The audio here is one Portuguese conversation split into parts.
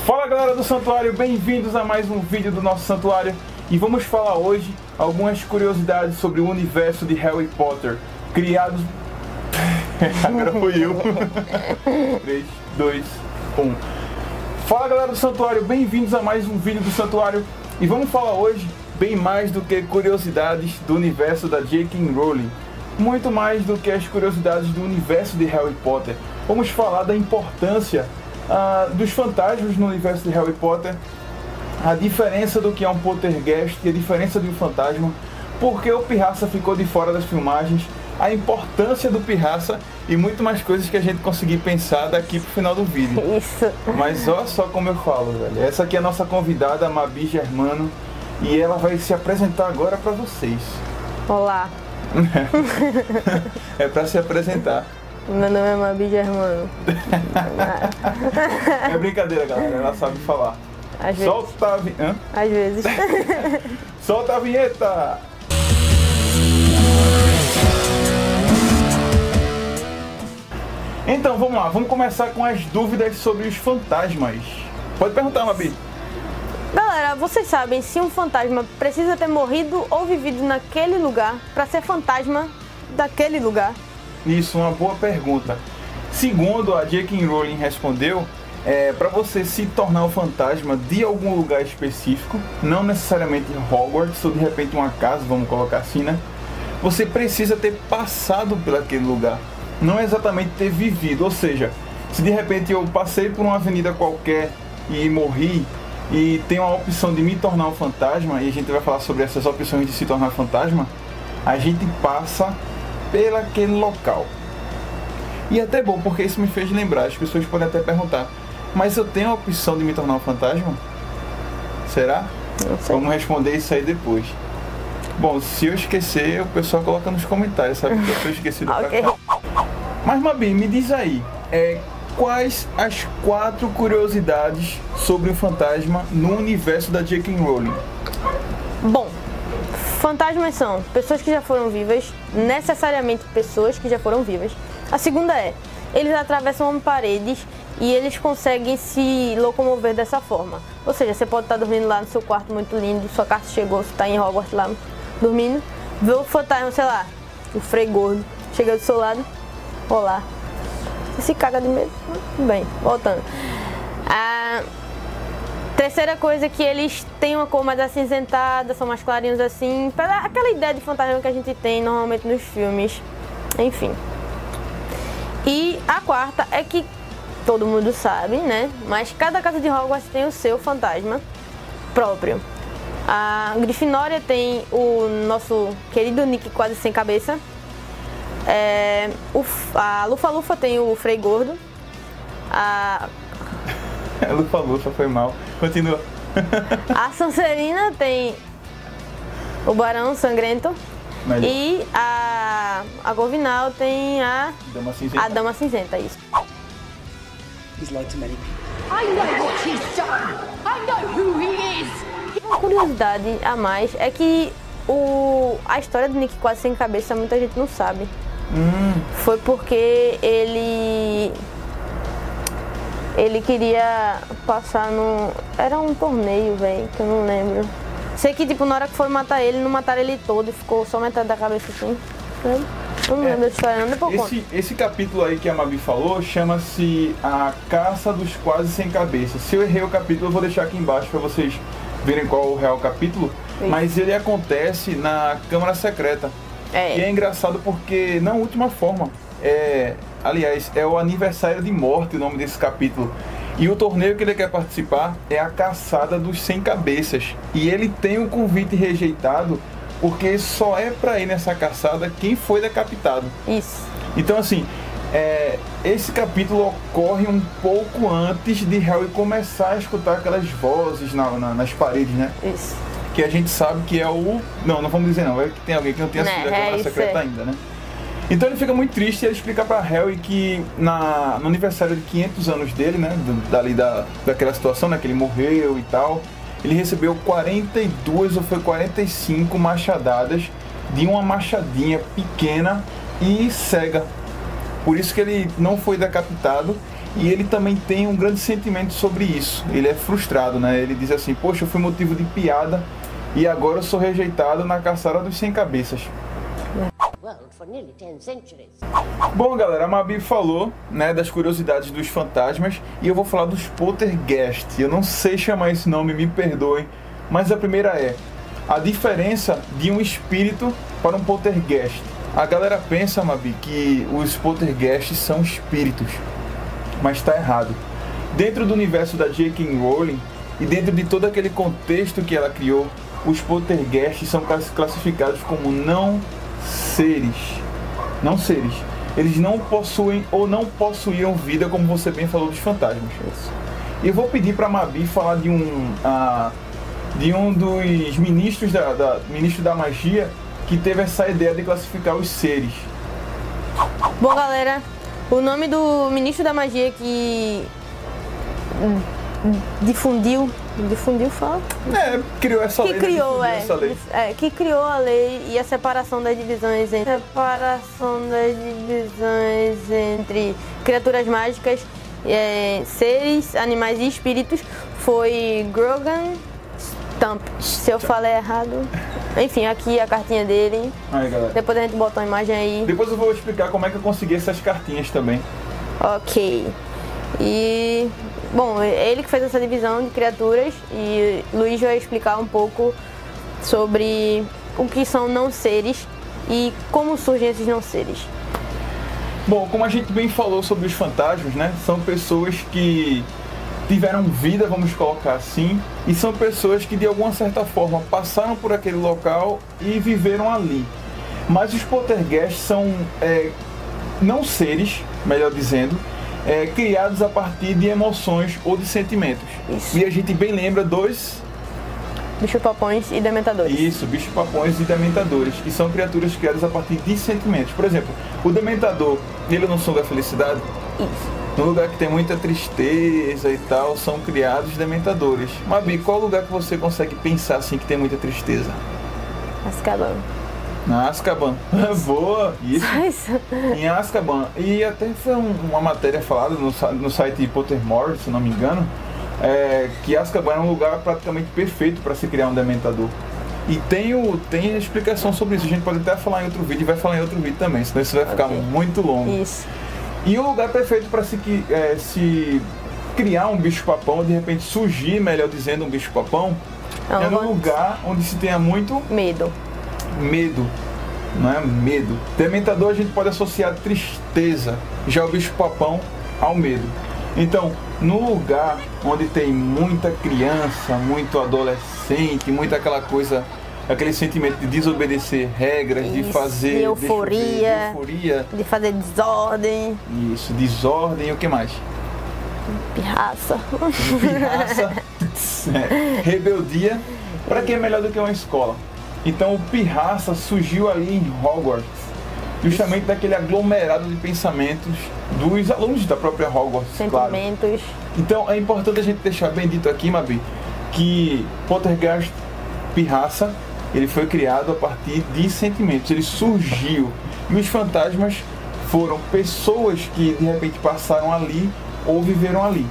Fala galera do Santuário, bem-vindos a mais um vídeo do nosso Santuário. E vamos falar hoje algumas curiosidades sobre o universo de Harry Potter, criados... Agora fui eu. 3, 2, 1. Fala galera do Santuário, bem-vindos a mais um vídeo do Santuário. E vamos falar hoje bem mais do que curiosidades do universo da J.K. Rowling. Muito mais do que as curiosidades do universo de Harry Potter. Vamos falar da importância dos fantasmas no universo de Harry Potter, a diferença do que é um poltergeist e a diferença de um fantasma, porque o Pirraça ficou de fora das filmagens, a importância do Pirraça e muito mais coisas que a gente conseguir pensar daqui pro final do vídeo. Isso. Mas olha só como eu falo, velho. Essa aqui é a nossa convidada, a Mabi Germano, e ela vai se apresentar agora pra vocês. Olá, É pra se apresentar. meu nome é Mabi Germano. É brincadeira, galera. Ela sabe falar. Às vezes. Solta a vinheta. Às vezes. Solta a vinheta! Então, vamos lá. Vamos começar com as dúvidas sobre os fantasmas. Pode perguntar, Mabi. Galera, vocês sabem se um fantasma precisa ter morrido ou vivido naquele lugar para ser fantasma daquele lugar? Isso, uma boa pergunta. Segundo a J.K. Rowling respondeu, para você se tornar um fantasma de algum lugar específico, não necessariamente Hogwarts ou de repente uma casa, vamos colocar assim, né? Você precisa ter passado por aquele lugar, não exatamente ter vivido. Ou seja, se de repente eu passei por uma avenida qualquer e morri e tem uma opção de me tornar um fantasma, e a gente vai falar sobre essas opções de se tornar fantasma, a gente passa pelaquele local. E é até bom, porque isso me fez lembrar. As pessoas podem até perguntar, mas eu tenho a opção de me tornar um fantasma? Será? Não sei. Vamos responder isso aí depois. Bom, se eu esquecer, o pessoal coloca nos comentários, sabe? Que eu esqueci do Ok. Mas Mabi, me diz aí, quais as 4 curiosidades sobre o fantasma no universo da J.K. Rowling? Bom, fantasmas são pessoas que já foram vivas, necessariamente pessoas que já foram vivas. A segunda é, eles atravessam paredes e eles conseguem se locomover dessa forma. Ou seja, você pode estar dormindo lá no seu quarto muito lindo, sua carta chegou, você está em Hogwarts lá dormindo, vê o fantasma, sei lá, o Frei Gordo, chega do seu lado, olá. Você se caga de medo? Bem, voltando. A terceira coisa é que eles têm uma cor mais acinzentada, são mais clarinhos assim, aquela ideia de fantasma que a gente tem normalmente nos filmes, enfim. E a quarta é que todo mundo sabe, né? Mas cada casa de Hogwarts tem o seu fantasma próprio. A Grifinória tem o nosso querido Nick quase sem cabeça. A Lufa-Lufa tem o Frei Gordo. A Lufa-Lufa, foi mal. Continua. A Sonserina tem o Barão Sangrento. Melhor. E a Corvinal tem a Dama Cinzenta. Dama Cinzenta, isso. He's lied to many people. I know what he's done. I know who he is. Uma curiosidade a mais é que a história do Nick quase sem cabeça muita gente não sabe. Foi porque ele queria passar no... Era um torneio, velho, que eu não lembro. Sei que, tipo, na hora que foram matar ele, não mataram ele todo e ficou só metade da cabeça assim. Eu não lembro da história, não. Depois eu conto. Esse capítulo aí que a Mabi falou chama-se A Caça dos Quase Sem Cabeça. Se eu errei o capítulo, eu vou deixar aqui embaixo para vocês verem qual é o real capítulo. Isso. Mas ele acontece na Câmara Secreta. E é engraçado porque, na última forma, aliás, é o aniversário de morte o nome desse capítulo. E o torneio que ele quer participar é a Caçada dos Sem Cabeças. E ele tem um convite rejeitado porque só é pra ir nessa caçada quem foi decapitado. Isso. Então, assim, esse capítulo ocorre um pouco antes de Harry começar a escutar aquelas vozes nas paredes, né? Isso. Que a gente sabe que é o... Não vamos dizer não, é que tem alguém que não tenha assistido a Câmara Secreta ainda, né? Então ele fica muito triste e ele explica pra Harry que no aniversário de 500 anos dele, né, daquela situação, né, que ele morreu e tal, ele recebeu 42 ou foi 45 machadadas de uma machadinha pequena e cega. Por isso que ele não foi decapitado E ele também tem um grande sentimento sobre isso. Ele é frustrado, né? Ele diz assim, poxa, eu fui motivo de piada e agora eu sou rejeitado na caçada dos 100 cabeças. For nearly 10 centuries. Bom, galera, a Mabi falou, né, das curiosidades dos fantasmas e eu vou falar dos poltergeist. Eu não sei chamar esse nome, me perdoem, mas a primeira é a diferença de um espírito para um poltergeist. A galera pensa, Mabi, que os poltergeists são espíritos, mas está errado. Dentro do universo da J.K. Rowling e dentro de todo aquele contexto que ela criou, os poltergeists são classificados como não seres. Eles não possuem ou não possuíram vida, como você bem falou dos fantasmas. E eu vou pedir para a Mabi falar de um dos ministros ministro da magia que teve essa ideia de classificar os seres. Bom, galera, o nome do ministro da magia que difundiu fala? Criou essa lei. Que criou a lei e a separação das divisões entre criaturas mágicas, seres, animais e espíritos foi Grogan Stump. Se eu falei errado, enfim, aqui a cartinha dele. Aí, galera. Depois a gente bota uma imagem aí. Depois eu vou explicar como é que eu consegui essas cartinhas também. Ok. E bom, ele que fez essa divisão de criaturas e Luiz vai explicar um pouco sobre o que são não seres e como surgem esses não seres. Bom, como a gente bem falou sobre os fantasmas, né? São pessoas que tiveram vida, vamos colocar assim, e são pessoas que de alguma certa forma passaram por aquele local e viveram ali. Mas os poltergeists são não seres, melhor dizendo, criados a partir de emoções ou de sentimentos. Isso. E a gente bem lembra dos bicho-papões e dementadores. Isso, bicho-papões e dementadores, que são criaturas criadas a partir de sentimentos. Por exemplo, o dementador, ele não são da felicidade? Isso. No lugar que tem muita tristeza e tal, são criados dementadores. Mabi, qual lugar que você consegue pensar assim que tem muita tristeza? Azkaban. Na Azkaban. Boa! Isso. Em Azkaban. E até foi uma matéria falada no site Pottermore, se não me engano, que Azkaban é um lugar praticamente perfeito para se criar um dementador. E tem a explicação sobre isso. A gente pode até falar em outro vídeo e vai falar em outro vídeo também, senão isso vai ficar muito longo. Isso. E o lugar perfeito para se criar um bicho-papão, de repente surgir, melhor dizendo, um bicho-papão, é no lugar onde se tenha muito medo, não é? Medo. Dementador a gente pode associar tristeza, já o bicho-papão ao medo. Então, no lugar onde tem muita criança, muito adolescente, muita aquela coisa, aquele sentimento de desobedecer regras, isso, de fazer de euforia, de fazer desordem. Isso, desordem e o que mais? Pirraça. Rebeldia. Para que é melhor do que uma escola? Então o pirraça surgiu ali em Hogwarts, justamente daquele aglomerado de pensamentos dos alunos da própria Hogwarts, sentimentos. Claro. Então é importante a gente deixar bem dito aqui, Mabi, que Poltergeist pirraça, ele foi criado a partir de sentimentos, ele surgiu. E os fantasmas foram pessoas que de repente passaram ali ou viveram ali.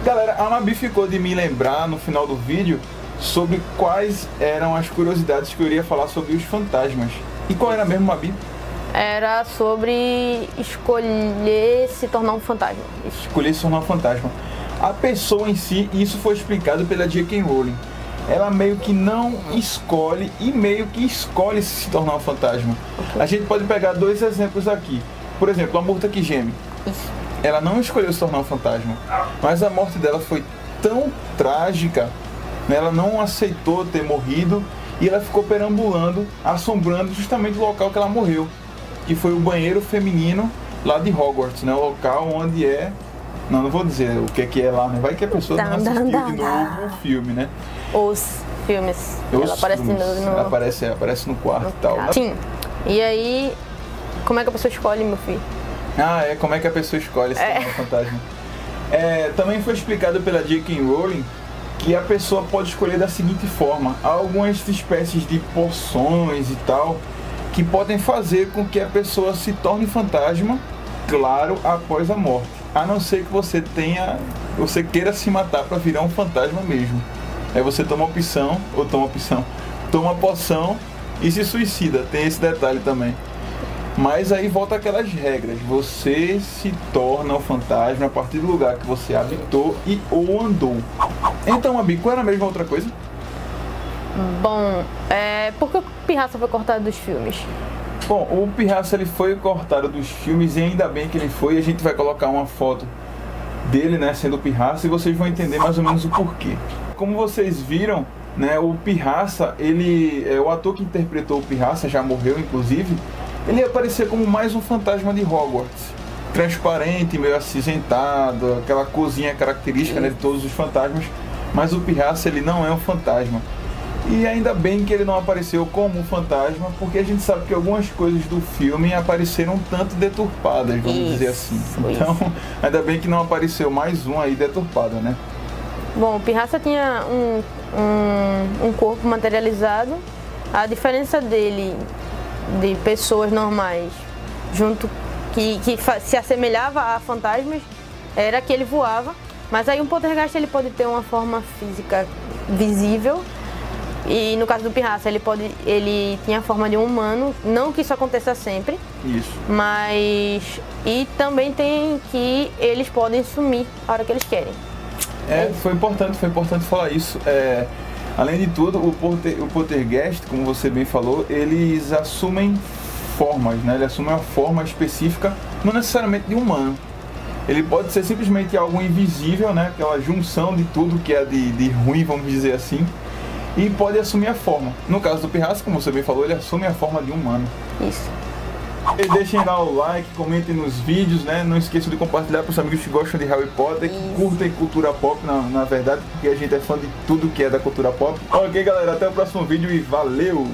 Galera, a Mabi ficou de me lembrar no final do vídeo sobre quais eram as curiosidades que eu iria falar sobre os fantasmas. E qual era mesmo, Mabi? Era sobre escolher se tornar um fantasma. Escolher se tornar um fantasma. A pessoa em si, e isso foi explicado pela J.K. Rowling, ela meio que não escolhe e meio que escolhe se tornar um fantasma. Okay. A gente pode pegar dois exemplos aqui. Por exemplo, a Murta que geme. Isso. Ela não escolheu se tornar um fantasma, mas a morte dela foi tão trágica, né? Ela não aceitou ter morrido e ela ficou perambulando, assombrando justamente o local que ela morreu, que foi o banheiro feminino lá de Hogwarts, né? O local onde não vou dizer o que é lá, né? Vai que a pessoa não assistiu de novo o filme, né? Os filmes. Ela aparece no... aparece no quarto e tal. Sim. E aí, como é que a pessoa escolhe, meu filho? Como é que a pessoa escolhe se tornar um fantasma? Também foi explicado pela J.K. Rowling que a pessoa pode escolher da seguinte forma: há algumas espécies de poções e tal que podem fazer com que a pessoa se torne fantasma, claro, após a morte. a não ser que você queira se matar para virar um fantasma mesmo. Aí você toma a poção e se suicida, tem esse detalhe também. Mas aí volta aquelas regras, você se torna um fantasma a partir do lugar que você habitou e ou andou. Então, Abi, qual era a mesma outra coisa? Bom, por que o Pirraça foi cortado dos filmes? Bom, o Pirraça ele foi cortado dos filmes e ainda bem que ele foi. A gente vai colocar uma foto dele, né, sendo o Pirraça, e vocês vão entender mais ou menos o porquê. Como vocês viram, né, o Pirraça, o ator que interpretou o Pirraça, já morreu inclusive, ele ia aparecer como mais um fantasma de Hogwarts. Transparente, meio acinzentado, aquela cozinha característica, né, de todos os fantasmas. Mas o Pirraça, ele não é um fantasma. E ainda bem que ele não apareceu como um fantasma, porque a gente sabe que algumas coisas do filme apareceram um tanto deturpadas, vamos dizer assim. Então, ainda bem que não apareceu mais um aí deturpado, né? Bom, o Pirraça tinha um corpo materializado. A diferença dele de pessoas normais que se assemelhava a fantasmas era que ele voava, mas aí um poltergeist ele pode ter uma forma física visível, e no caso do Pirraça ele tinha a forma de um humano, não que isso aconteça sempre. Isso. Mas e também tem que eles podem sumir a hora que eles querem. Foi importante falar isso. Além de tudo, o poltergeist, como você bem falou, eles assumem formas, né? Ele assume uma forma específica, não necessariamente de humano. Ele pode ser simplesmente algo invisível, né? Aquela junção de tudo que é de ruim, vamos dizer assim, e pode assumir a forma. No caso do Pirraça, como você bem falou, ele assume a forma de um humano. Isso. E deixem lá o like, comentem nos vídeos, né? Não esqueçam de compartilhar para os amigos que gostam de Harry Potter, que curtem cultura pop, na verdade, porque a gente é fã de tudo que é da cultura pop. Ok, galera, até o próximo vídeo e valeu!